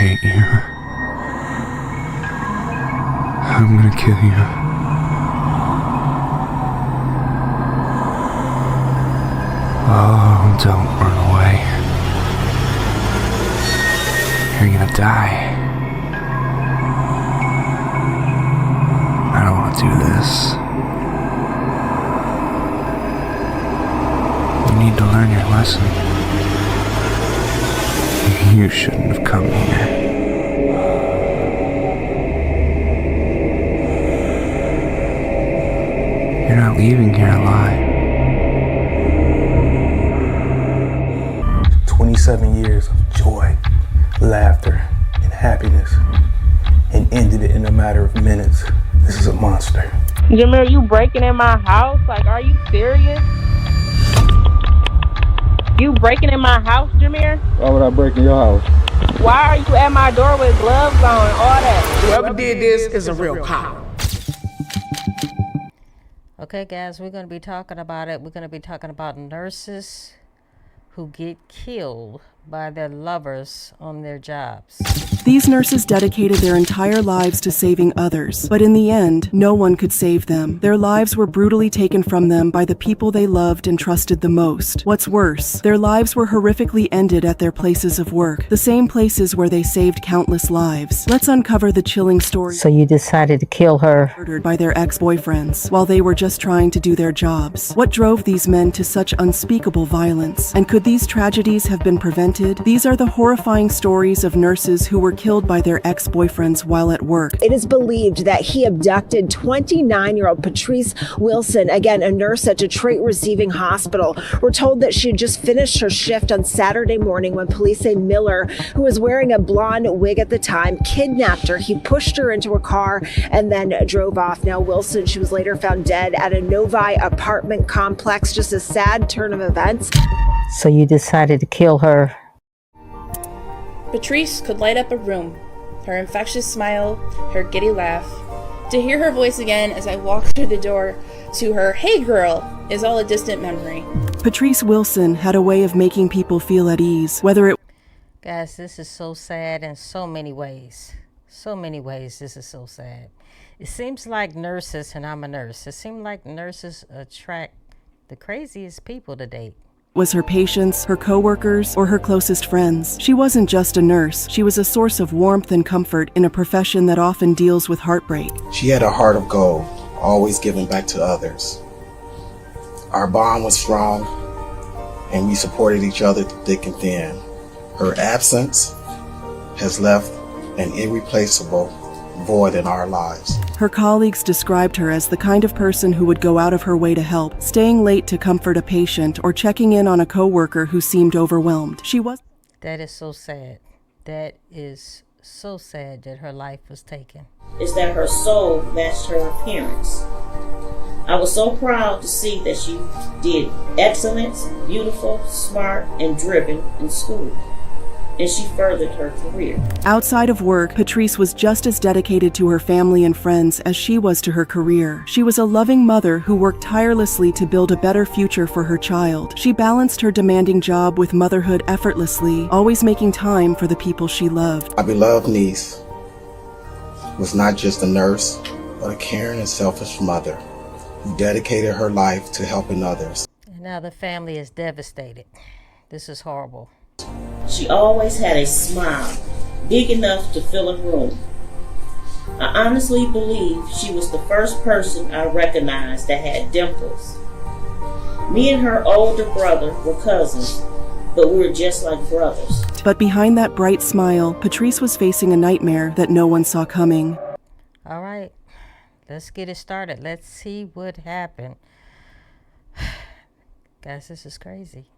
hate you. I'm gonna kill you. Oh, don't run away. You're gonna die. I don't want to do this. You need to learn your lesson. You shouldn't have come here. You're not leaving here alive. 27 years of joy, laughter, and happiness, and ended it in a matter of minutes. This is a monster. Jameer, you breaking in my house? Like, are you serious? You breaking in my house, Jameer? Why would I break in your house? Why are you at my door with gloves on, all that? Whoever did this is a real cop. Okay, guys, we're going to be talking about it. We're going to be talking about nurses who get killed by their lovers on their jobs. These nurses dedicated their entire lives to saving others, but in the end, no one could save them. Their lives were brutally taken from them by the people they loved and trusted the most. What's worse, their lives were horrifically ended at their places of work, the same places where they saved countless lives. Let's uncover the chilling story. So you decided to kill her. Murdered by their ex-boyfriends while they were just trying to do their jobs. What drove these men to such unspeakable violence? And could these tragedies have been prevented? These are the horrifying stories of nurses who were killed by their ex-boyfriends while at work. It is believed that he abducted 29-year-old Patrice Wilson, again, a nurse at Detroit Receiving Hospital. We're told that she had just finished her shift on Saturday morning when police say Miller, who was wearing a blonde wig at the time, kidnapped her. He pushed her into a car and then drove off. Now, Wilson, she was later found dead at a Novi apartment complex. Just a sad turn of events. So you decided to kill her. Patrice could light up a room. Her infectious smile, her giddy laugh. To hear her voice again as I walk through the door to her "Hey girl" is all a distant memory. Patrice Wilson had a way of making people feel at ease, whether it... Guys, this is so sad in so many ways. So many ways this is so sad. It seems like nurses, and I'm a nurse, it seems like nurses attract the craziest people to date. Was her patients, her co-workers, or her closest friends. She wasn't just a nurse. She was a source of warmth and comfort in a profession that often deals with heartbreak. She had a heart of gold, always giving back to others. Our bond was strong, and we supported each other through thick and thin. Her absence has left an irreplaceable void in our lives. Her colleagues described her as the kind of person who would go out of her way to help, staying late to comfort a patient or checking in on a coworker who seemed overwhelmed. She was... That is so sad. That is so sad that her life was taken. Is that her soul matched her appearance. I was so proud to see that she did excellence, beautiful, smart, and driven in school. And she furthered her career. Outside of work, Patrice was just as dedicated to her family and friends as she was to her career. She was a loving mother who worked tirelessly to build a better future for her child. She balanced her demanding job with motherhood effortlessly, always making time for the people she loved. My beloved niece was not just a nurse, but a caring and selfish mother who dedicated her life to helping others. And now the family is devastated. This is horrible. She always had a smile big enough to fill a room. I honestly believe she was the first person I recognized that had dimples. Me and her older brother were cousins, but we were just like brothers. But behind that bright smile, Patrice was facing a nightmare that no one saw coming. All right, let's get it started. Let's see what happened. Guys, this is crazy.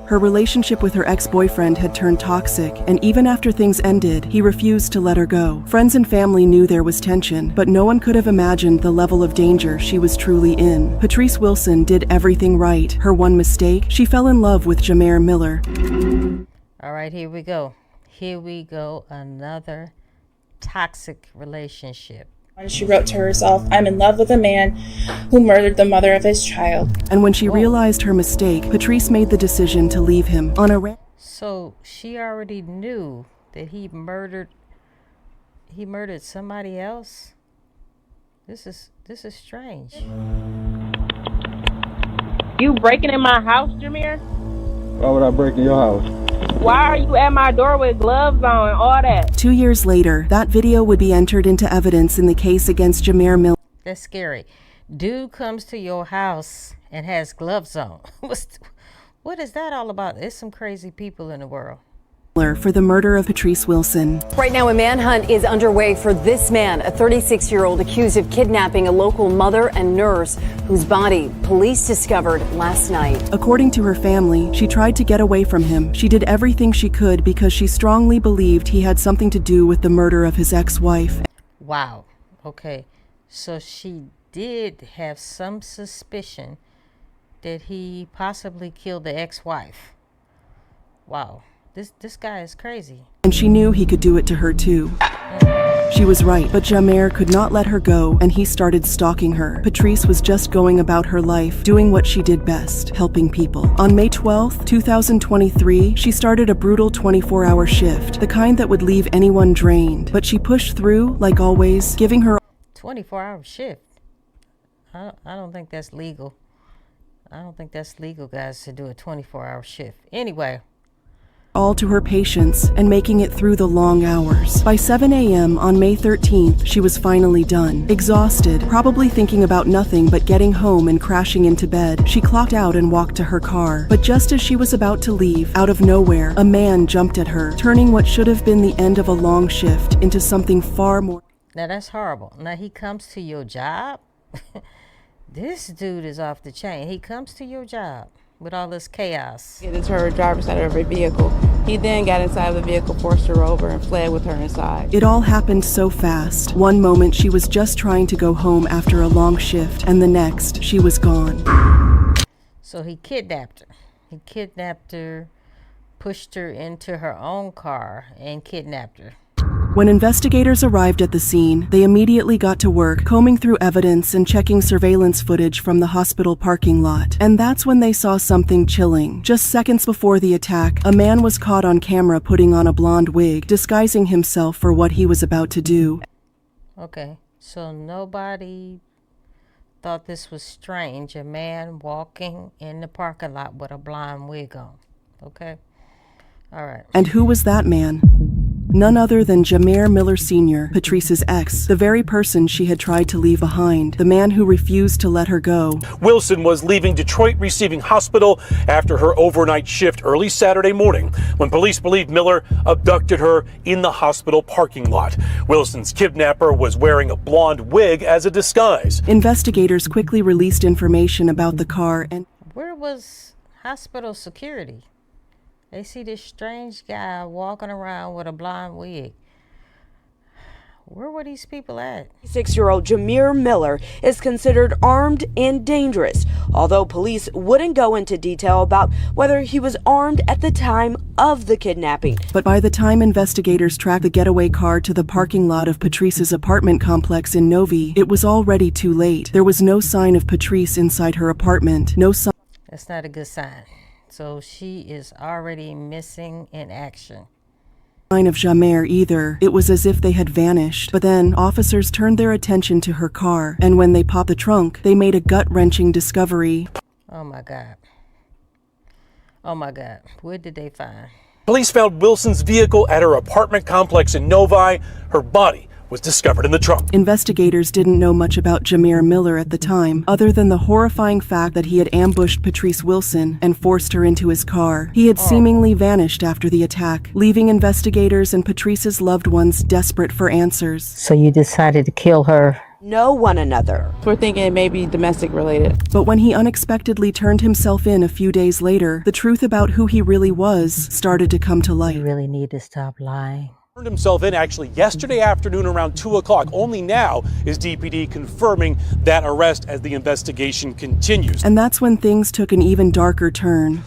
Her relationship with her ex-boyfriend had turned toxic, and even after things ended, he refused to let her go. Friends and family knew there was tension, but no one could have imagined the level of danger she was truly in. Patrice Wilson did everything right. Her one mistake, she fell in love with Jameer Miller. All right, here we go. Here we go, another toxic relationship. She wrote to herself, "I'm in love with a man who murdered the mother of his child." And when she realized her mistake, Patrice made the decision to leave him on a So she already knew that he murdered somebody else. This is strange. You breaking in my house, Jameer? Why would I break in your house? Why are you at my door with gloves on and all that? 2 years later, that video would be entered into evidence in the case against Jameer Miller. That's scary. Dude comes to your house and has gloves on. What is that all about? There's some crazy people in the world. For the murder of Patrice Wilson. Right now, a manhunt is underway for this man, a 36-year-old accused of kidnapping a local mother and nurse whose body police discovered last night. According to her family, she tried to get away from him. She did everything she could because she strongly believed he had something to do with the murder of his ex-wife. Wow. Okay. So she did have some suspicion that he possibly killed the ex-wife. Wow. This guy is crazy. And she knew he could do it to her too. She was right, but Jameer could not let her go, and he started stalking her. Patrice was just going about her life, doing what she did best, helping people. On May 12, 2023, she started a brutal 24-hour shift, the kind that would leave anyone drained. But she pushed through, like always, giving her 24-hour shift. I don't think that's legal. I don't think that's legal, guys, to do a 24-hour shift. Anyway. All to her patience and making it through the long hours. By 7 a.m. on May 13th, she was finally done. Exhausted, probably thinking about nothing but getting home and crashing into bed, she clocked out and walked to her car. But just as she was about to leave, out of nowhere, a man jumped at her, turning what should have been the end of a long shift into something far more. Now that's horrible. Now he comes to your job. This dude is off the chain. He comes to your job with all this chaos. Get into her driver's side of her vehicle. He then got inside of the vehicle, forced her over, and fled with her inside. It all happened so fast. One moment she was just trying to go home after a long shift, and the next she was gone. So he kidnapped her. He kidnapped her, pushed her into her own car, and kidnapped her. When investigators arrived at the scene, they immediately got to work combing through evidence and checking surveillance footage from the hospital parking lot. And that's when they saw something chilling. Just seconds before the attack, a man was caught on camera putting on a blonde wig, disguising himself for what he was about to do. Okay, so nobody thought this was strange, a man walking in the parking lot with a blonde wig on. Okay, all right. And who was that man? None other than Jameer Miller Sr., Patrice's ex, the very person she had tried to leave behind, the man who refused to let her go. Wilson was leaving Detroit Receiving Hospital after her overnight shift early Saturday morning when police believed Miller abducted her in the hospital parking lot. Wilson's kidnapper was wearing a blonde wig as a disguise. Investigators quickly released information about the car and... Where was hospital security? They see this strange guy walking around with a blonde wig. Where were these people at? 6-year-old Jameer Miller is considered armed and dangerous, although police wouldn't go into detail about whether he was armed at the time of the kidnapping. But by the time investigators tracked the getaway car to the parking lot of Patrice's apartment complex in Novi, it was already too late. There was no sign of Patrice inside her apartment. No sign. That's not a good sign. So she is already missing in action. Sign of Jameer either. It was as if they had vanished. But then officers turned their attention to her car, and when they popped the trunk, they made a gut-wrenching discovery. Oh my God. Oh my God. What did they find? Police found Wilson's vehicle at her apartment complex in Novi. Her body was discovered in the trunk. Investigators didn't know much about Jameer Miller at the time, other than the horrifying fact that he had ambushed Patrice Wilson and forced her into his car. He had seemingly vanished after the attack, leaving investigators and Patrice's loved ones desperate for answers. So you decided to kill her? Know one another. We're thinking it may be domestic related. But when he unexpectedly turned himself in a few days later, the truth about who he really was started to come to light. You really need to stop lying. Turned himself in actually yesterday afternoon around 2 o'clock. Only now is DPD confirming that arrest as the investigation continues. And that's when things took an even darker turn.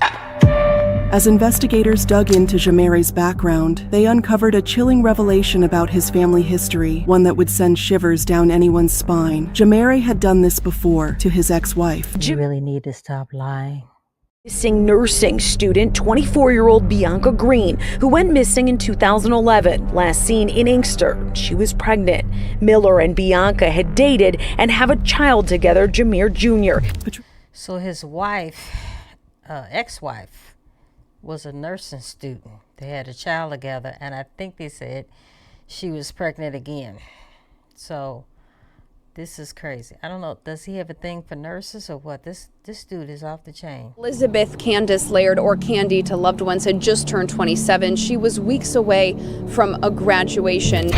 As investigators dug into Jameer's background, they uncovered a chilling revelation about his family history, one that would send shivers down anyone's spine. Jameer had done this before to his ex-wife. You really need to stop lying. Missing nursing student 24-year-old Bianca Green, who went missing in 2011, last seen in Inkster. She was pregnant. Miller and Bianca had dated and have a child together, Jameer Jr. So his wife, ex-wife, was a nursing student. They had a child together, and I think they said she was pregnant again. So this is crazy. I don't know. Does he have a thing for nurses or what? This dude is off the chain. Elizabeth Candace Laird, or Candy to loved ones, had just turned 27. She was weeks away from a graduation.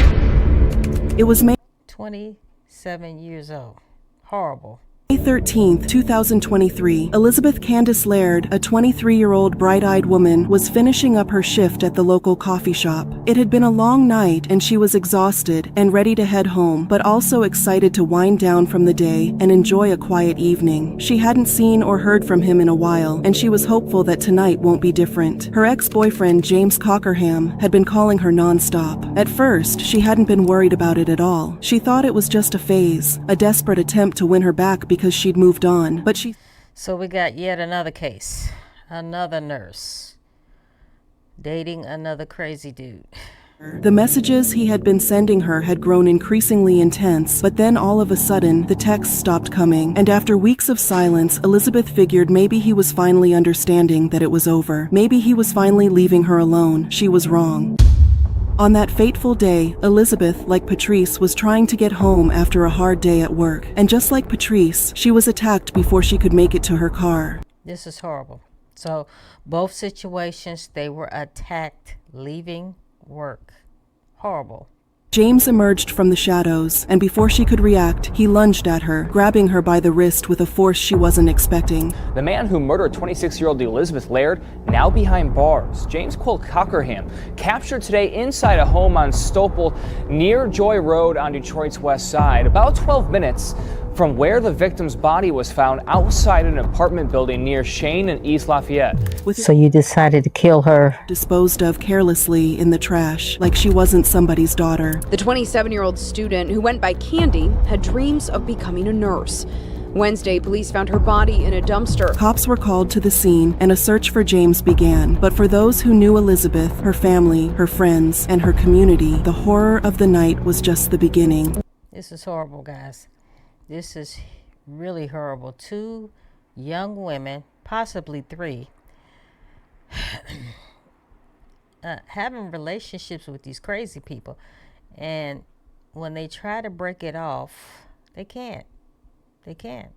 It was May 27 years old. Horrible. May 13th, 2023, Elizabeth Candace Laird, a 23-year-old bright-eyed woman, was finishing up her shift at the local coffee shop. It had been a long night and she was exhausted and ready to head home, but also excited to wind down from the day and enjoy a quiet evening. She hadn't seen or heard from him in a while, and she was hopeful that tonight won't be different. Her ex-boyfriend, James Cockerham, had been calling her nonstop. At first, she hadn't been worried about it at all. She thought it was just a phase, a desperate attempt to win her back because she'd moved on, but So we got yet another case. Another nurse dating another crazy dude. The messages he had been sending her had grown increasingly intense, but then all of a sudden, the texts stopped coming, and after weeks of silence, Elizabeth figured maybe he was finally understanding that it was over. Maybe he was finally leaving her alone. She was wrong. On that fateful day, Elizabeth, like Patrice, was trying to get home after a hard day at work. And just like Patrice, she was attacked before she could make it to her car. This is horrible. So both situations, they were attacked leaving work. Horrible. James emerged from the shadows, and before she could react, he lunged at her, grabbing her by the wrist with a force she wasn't expecting. The man who murdered 26-year-old Elizabeth Laird, now behind bars. James Cockerham, captured today inside a home on Stopel near Joy Road on Detroit's west side, about 12 minutes from where the victim's body was found outside an apartment building near Shane and East Lafayette. So you decided to kill her? Disposed of carelessly in the trash, like she wasn't somebody's daughter. The 27-year-old student, who went by Candy, had dreams of becoming a nurse. Wednesday, police found her body in a dumpster. Cops were called to the scene, and a search for James began. But for those who knew Elizabeth, her family, her friends, and her community, the horror of the night was just the beginning. This is horrible, guys. This is really horrible. 2 young women, possibly 3, having relationships with these crazy people. And when they try to break it off, they can't. They can't.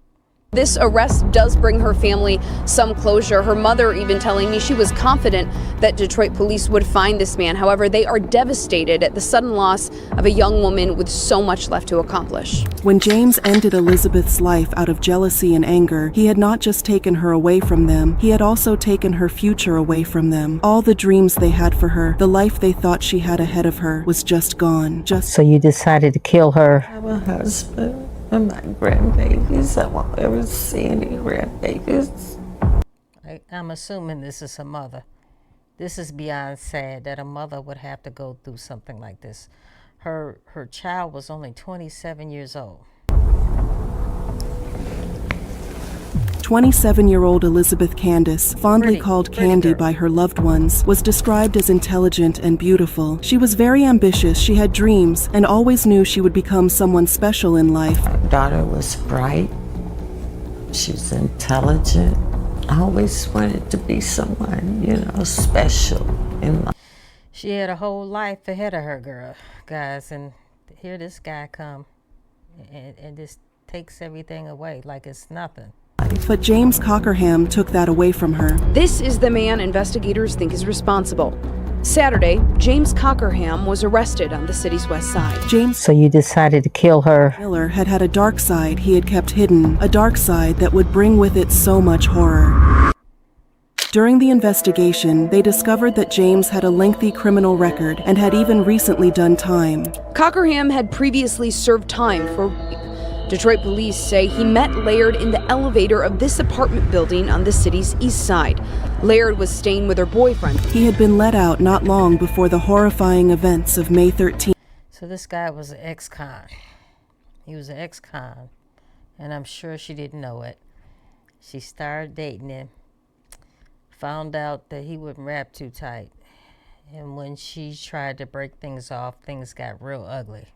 This arrest does bring her family some closure. Her mother even telling me she was confident that Detroit police would find this man. However, they are devastated at the sudden loss of a young woman with so much left to accomplish. When James ended Elizabeth's life out of jealousy and anger, he had not just taken her away from them, he had also taken her future away from them. All the dreams they had for her, the life they thought she had ahead of her, was just gone. So you decided to kill her? I'm a husband. And my grandbabies. I won't ever see any grandbabies. I'm assuming this is a mother. This is beyond sad that a mother would have to go through something like this. Her child was only 27 years old. 27-year-old Elizabeth Candace, fondly called Candy by her loved ones, was described as intelligent and beautiful. She was very ambitious, she had dreams, and always knew she would become someone special in life. My daughter was bright. She was intelligent. I always wanted to be someone, special in life. She had a whole life ahead of her, guys, and here this guy come and just takes everything away like it's nothing. But James Cockerham took that away from her. This is the man investigators think is responsible. Saturday, James Cockerham was arrested on the city's west side. So you decided to kill her? Miller had had a dark side he had kept hidden, a dark side that would bring with it so much horror. During the investigation, they discovered that James had a lengthy criminal record and had even recently done time. Cockerham had previously served time for Detroit police say he met Laird in the elevator of this apartment building on the city's east side. Laird was staying with her boyfriend. He had been let out not long before the horrifying events of May 13th. So this guy was an ex-con. He was an ex-con, and I'm sure she didn't know it. She started dating him, found out that he wouldn't wrap too tight. And when she tried to break things off, things got real ugly.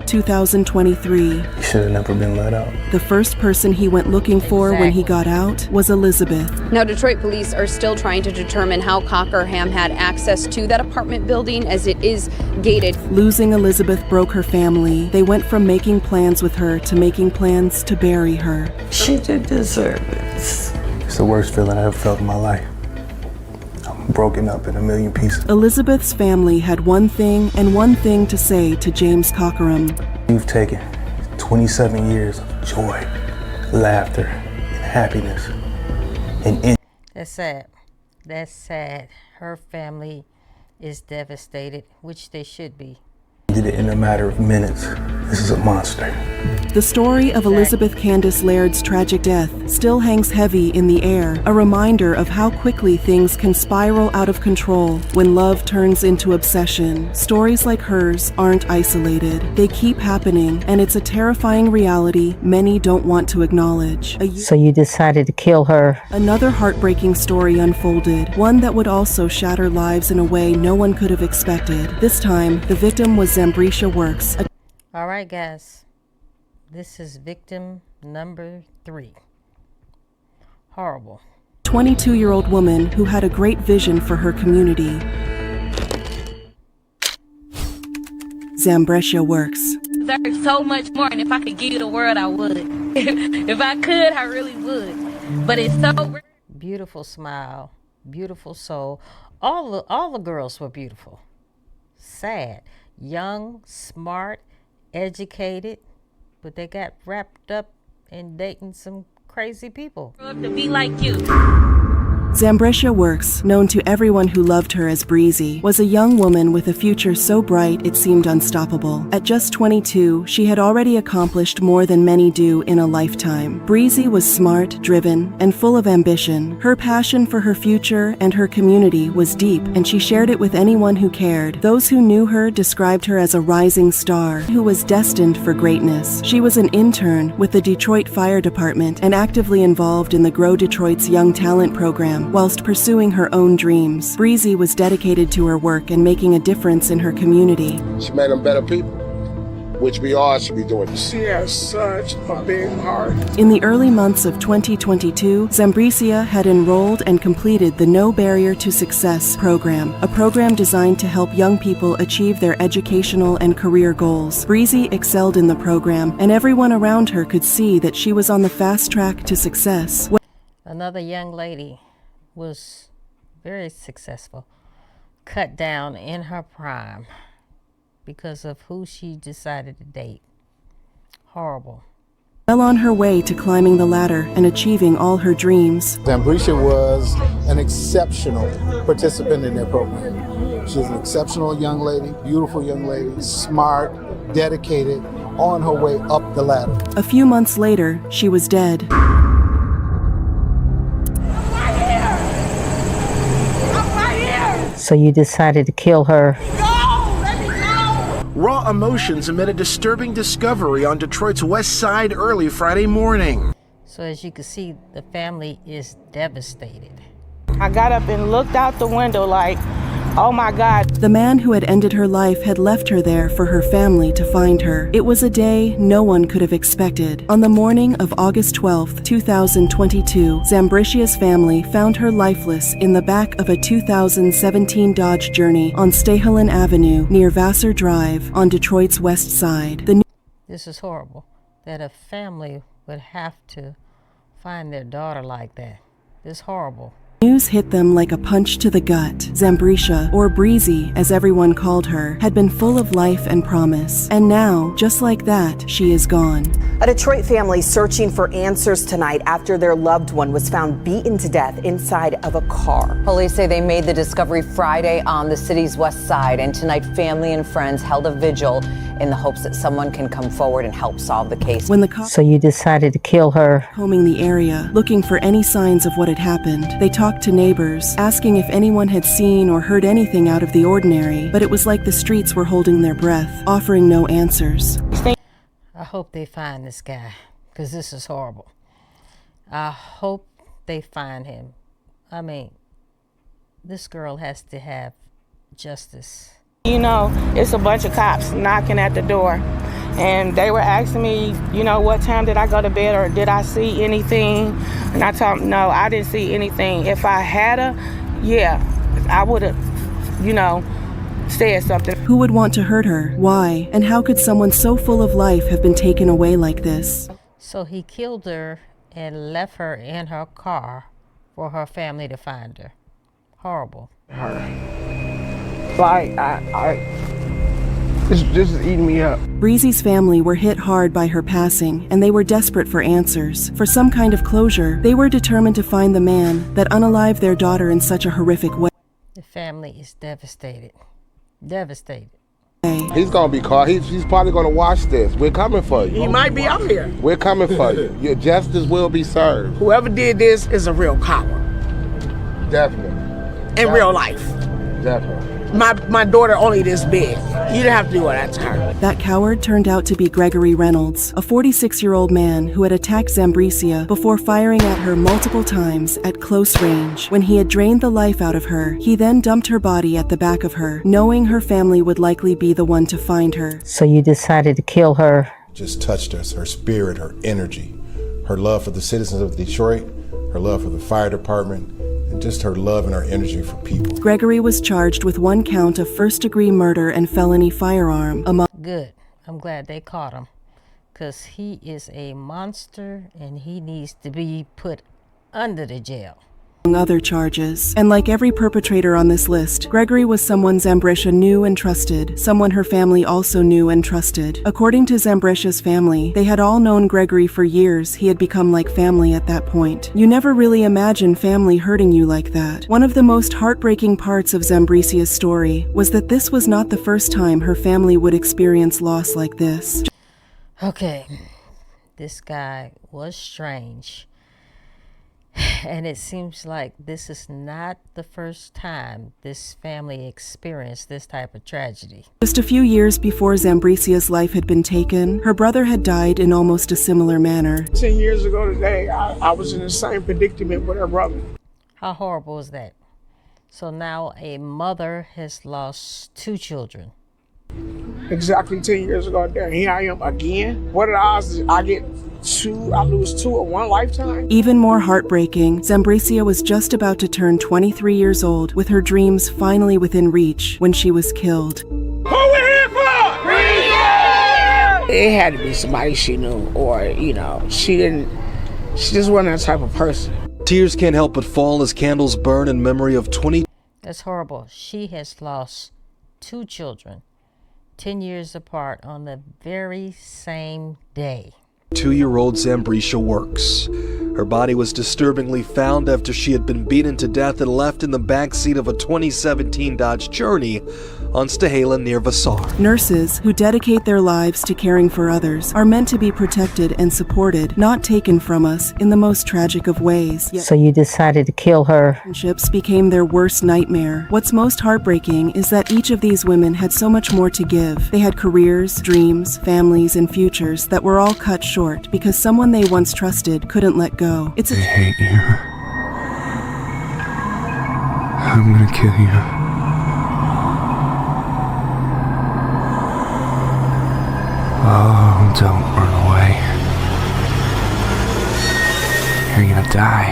2023. He should have never been let out. The first person he went looking for when he got out was Elizabeth. Now, Detroit police are still trying to determine how Cockerham had access to that apartment building, as it is gated. Losing Elizabeth broke her family. They went from making plans with her to making plans to bury her. She did deserve it. It's the worst feeling I ever felt in my life. I'm broken up in a million pieces. Elizabeth's family had one thing to say to James Cockerham. You've taken 27 years of joy, laughter, and happiness. That's sad. That's sad. Her family is devastated, which they should be. Did it in a matter of minutes. This is a monster. The story of Elizabeth Candace Laird's tragic death still hangs heavy in the air, a reminder of how quickly things can spiral out of control when love turns into obsession. Stories like hers aren't isolated. They keep happening, and it's a terrifying reality many don't want to acknowledge. So you decided to kill her? Another heartbreaking story unfolded, one that would also shatter lives in a way no one could have expected. This time, the victim was Zambrisha Works. All right, guys. This is victim number 3. Horrible. 22-year-old woman who had a great vision for her community. Zambrisha Works. There's so much more, and if I could give you the world, I would. If I could, I really would. But it's so... Beautiful smile, beautiful soul. All the girls were beautiful. Sad. Young, smart, educated, but they got wrapped up in dating some crazy people. To be like you. Zambrisha Works, known to everyone who loved her as Breezy, was a young woman with a future so bright it seemed unstoppable. At just 22, she had already accomplished more than many do in a lifetime. Breezy was smart, driven, and full of ambition. Her passion for her future and her community was deep, and she shared it with anyone who cared. Those who knew her described her as a rising star who was destined for greatness. She was an intern with the Detroit Fire Department and actively involved in the Grow Detroit's Young Talent program. Whilst pursuing her own dreams, Breezy was dedicated to her work and making a difference in her community. She made them better people, which we all should be doing. She has such a big heart. In the early months of 2022, Zambrisha had enrolled and completed the No Barrier to Success program, a program designed to help young people achieve their educational and career goals. Breezy excelled in the program, and everyone around her could see that she was on the fast track to success. Another young lady was very successful, cut down in her prime because of who she decided to date. Horrible. Well on her way to climbing the ladder and achieving all her dreams. Zambrisha was an exceptional participant in their program. She's an exceptional young lady, beautiful young lady, smart, dedicated, on her way up the ladder. A few months later, she was dead. So you decided to kill her? Raw emotions amid a disturbing discovery on Detroit's West Side early Friday morning. So as you can see, the family is devastated. I got up and looked out the window like, oh my God. The man who had ended her life had left her there for her family to find her. It was a day no one could have expected. On the morning of August 12th, 2022, Zambrisha's family found her lifeless in the back of a 2017 Dodge Journey on Stahelin Avenue near Vassar Drive on Detroit's West Side. This is horrible, that a family would have to find their daughter like that. It's horrible. News hit them like a punch to the gut. Zambrisha, or Breezy as everyone called her, had been full of life and promise. And now, just like that, she is gone. A Detroit family searching for answers tonight after their loved one was found beaten to death inside of a car. Police say they made the discovery Friday on the city's west side, and tonight family and friends held a vigil in the hopes that someone can come forward and help solve the case. So you decided to kill her? Combing the area, looking for any signs of what had happened. They talked to neighbors, asking if anyone had seen or heard anything out of the ordinary, but it was like the streets were holding their breath, offering no answers. I hope they find this guy, because this is horrible. I hope they find him. I mean, This girl has to have justice. You know, it's a bunch of cops knocking at the door, and they were asking me, you know, what time did I go to bed or did I see anything? And I told them, no, I didn't see anything. If I had I would have, you know, said something. Who would want to hurt her? Why? And how could someone so full of life have been taken away like this? So he killed her and left her in her car for her family to find her. Horrible. Like, this is eating me up. Breezy's family were hit hard by her passing, and they were desperate for answers. For some kind of closure, they were determined to find the man that unalived their daughter in such a horrific way. The family is devastated. Devastated. He's gonna be caught. He's probably gonna watch this. We're coming for you. He might be out here. We're coming for you. Your justice will be served. Whoever did this is a real coward. Definitely. In real life. Definitely. My daughter only this big. You didn't have to do all that to her. That coward turned out to be Gregory Reynolds, a 46-year-old man who had attacked Zambricia before firing at her multiple times at close range. When he had drained the life out of her, he then dumped her body at the back of her, knowing her family would likely be the one to find her. So you decided to kill her? Just touched us, her spirit, her energy, her love for the citizens of Detroit, her love for the fire department, and just her love and her energy for people. Gregory was charged with 1 count of first-degree murder and felony firearm. Good. I'm glad they caught him, because he is a monster and he needs to be put under the jail. Other charges. And like every perpetrator on this list, Gregory was someone Zambricia knew and trusted, someone her family also knew and trusted. According to Zambricia's family, they had all known Gregory for years. He had become like family at that point. You never really imagine family hurting you like that. One of the most heartbreaking parts of Zambricia's story was that this was not the first time her family would experience loss like this. Okay, this guy was strange. And it seems like this is not the first time this family experienced this type of tragedy. Just a few years before Zambricia's life had been taken, her brother had died in almost a similar manner. 10 years ago today, I was in the same predicament with her brother. How horrible is that? So now a mother has lost 2 children. Exactly 10 years ago today, here I am again. What are the odds that I lose 2 in one lifetime? Even more heartbreaking, Zambricia was just about to turn 23 years old, with her dreams finally within reach, when she was killed. Who we here for? Freedom! It had to be somebody she knew, or, you know, she just wasn't that type of person. Tears can't help but fall as candles burn in memory of 20. That's horrible. She has lost 2 children, 10 years apart, on the very same day. 2-year-old Zambricia Works. Her body was disturbingly found after she had been beaten to death and left in the backseat of a 2017 Dodge Journey on Stahala near Vassar. Nurses who dedicate their lives to caring for others are meant to be protected and supported, not taken from us in the most tragic of ways. So you decided to kill her? Relationships became their worst nightmare. What's most heartbreaking is that each of these women had so much more to give. They had careers, dreams, families, and futures that were all cut short because someone they once trusted couldn't let go. I hate you. I'm gonna kill you. Oh, don't run away. You're gonna die.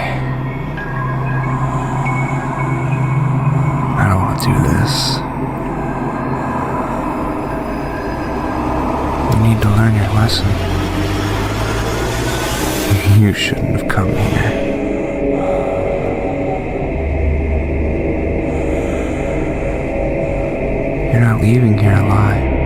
I don't want to do this. You need to learn your lesson. You shouldn't have come here. You're not leaving here alive.